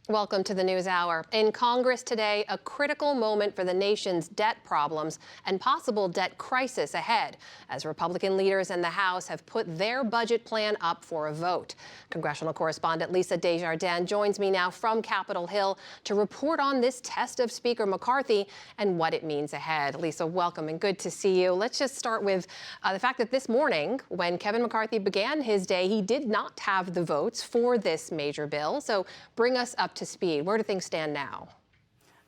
Welcome to the News Hour. In Congress today, a critical moment for the nation's debt problems and possible debt crisis ahead, as Republican leaders in the House have put their budget plan up for a vote. Congressional correspondent Lisa Desjardins joins me now from Capitol Hill to report on this test of Speaker McCarthy and what it means ahead. Lisa, welcome and good to see you. Let's just start with the fact that this morning, when Kevin McCarthy began his day, he did not have the votes for this major bill. So bring us up to speed. Where do things stand now?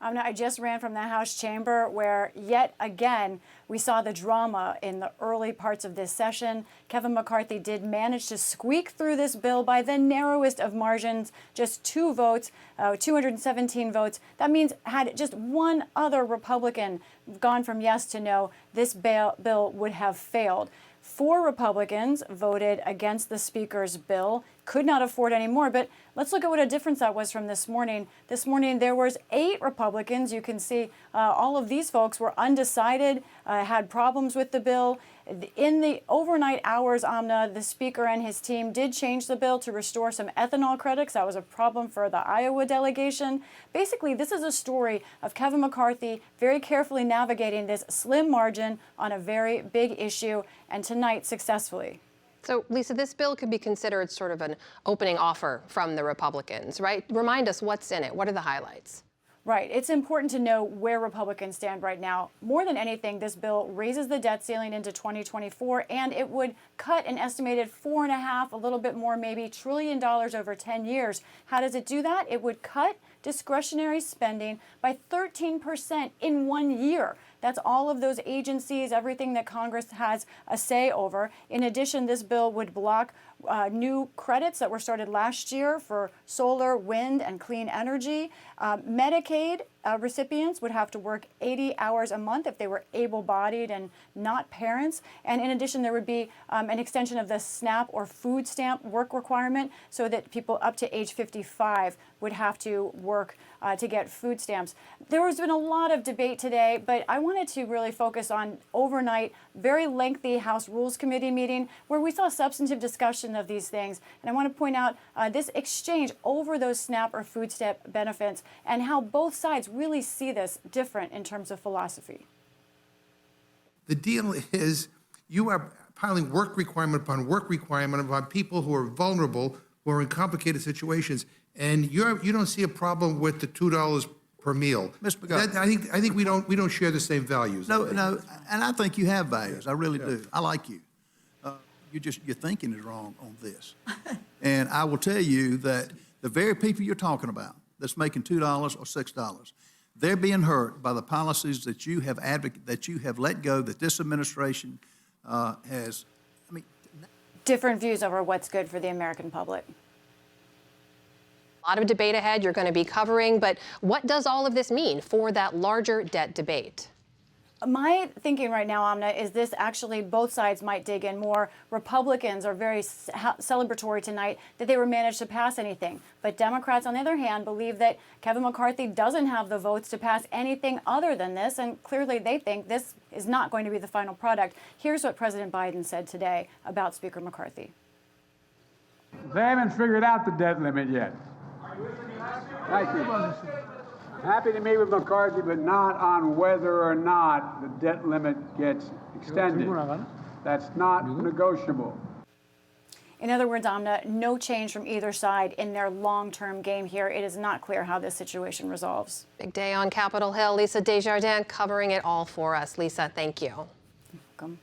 I just ran from the House chamber where yet again we saw the drama in the early parts of this session. Kevin McCarthy did manage to squeak through this bill by the narrowest of margins, just 2 votes, 217 votes. That means had just one other Republican gone from yes to no, this bill would have failed. 4 Republicans voted against the Speaker's bill, could not afford any more. But let's look at what a difference that was from this morning. This morning, there was 8 Republicans. You can see all of these folks were undecided, had problems with the bill. In the overnight hours, Amna, the Speaker and his team did change the bill to restore some ethanol credits. That was a problem for the Iowa delegation. Basically, this is a story of Kevin McCarthy very carefully navigating this slim margin on a very big issue, and tonight successfully. So, Lisa, this bill could be considered sort of an opening offer from the Republicans, right? Remind us what's in it. What are the highlights? Right. It's important to know where Republicans stand right now. More than anything, this bill raises the debt ceiling into 2024, and it would cut an estimated $4.5, a little bit more maybe, $1 trillion over 10 years. How does it do that? It would cut discretionary spending by 13% in 1 year. That's all of those agencies, everything that Congress has a say over. In addition, this bill would block new credits that were started last year for solar, wind, and clean energy. Medicaid recipients would have to work 80 hours a month if they were able-bodied and not parents. And in addition, there would be an extension of the SNAP or food stamp work requirement so that people up to age 55 would have to work to get food stamps. There has been a lot of debate today, but I wanted to really focus on overnight, very lengthy House Rules Committee meeting where we saw substantive discussion of these things. And I want to point out this exchange over those SNAP or food stamp benefits and how both sides really see this different in terms of philosophy. The deal is you are piling work requirement upon people who are vulnerable, who are in complicated situations, and you don't see a problem with the $2 per meal. Mr. McGovern. I think we don't share the same values. No, and I think you have values. I really do. I like you. Your thinking is wrong on this. And I will tell you that the very people you're talking about that's making $2 or $6, they're being hurt by the policies that you have let go, that this administration has. Different views over what's good for the American public. A lot of debate ahead you're going to be covering, but what does all of this mean for that larger debt debate? My thinking right now, Amna, is this actually both sides might dig in more. Republicans are very celebratory tonight that they were managed to pass anything. But Democrats, on the other hand, believe that Kevin McCarthy doesn't have the votes to pass anything other than this. And clearly they think this is not going to be the final product. Here's what President Biden said today about Speaker McCarthy. They haven't figured out the debt limit yet. Thank you. Happy to meet with McCarthy, but not on whether or not the debt limit gets extended. That's not negotiable. In other words, Amna, no change from either side in their long-term game here. It is not clear how this situation resolves. Big day on Capitol Hill. Lisa Desjardins covering it all for us. Lisa, thank you. You're welcome.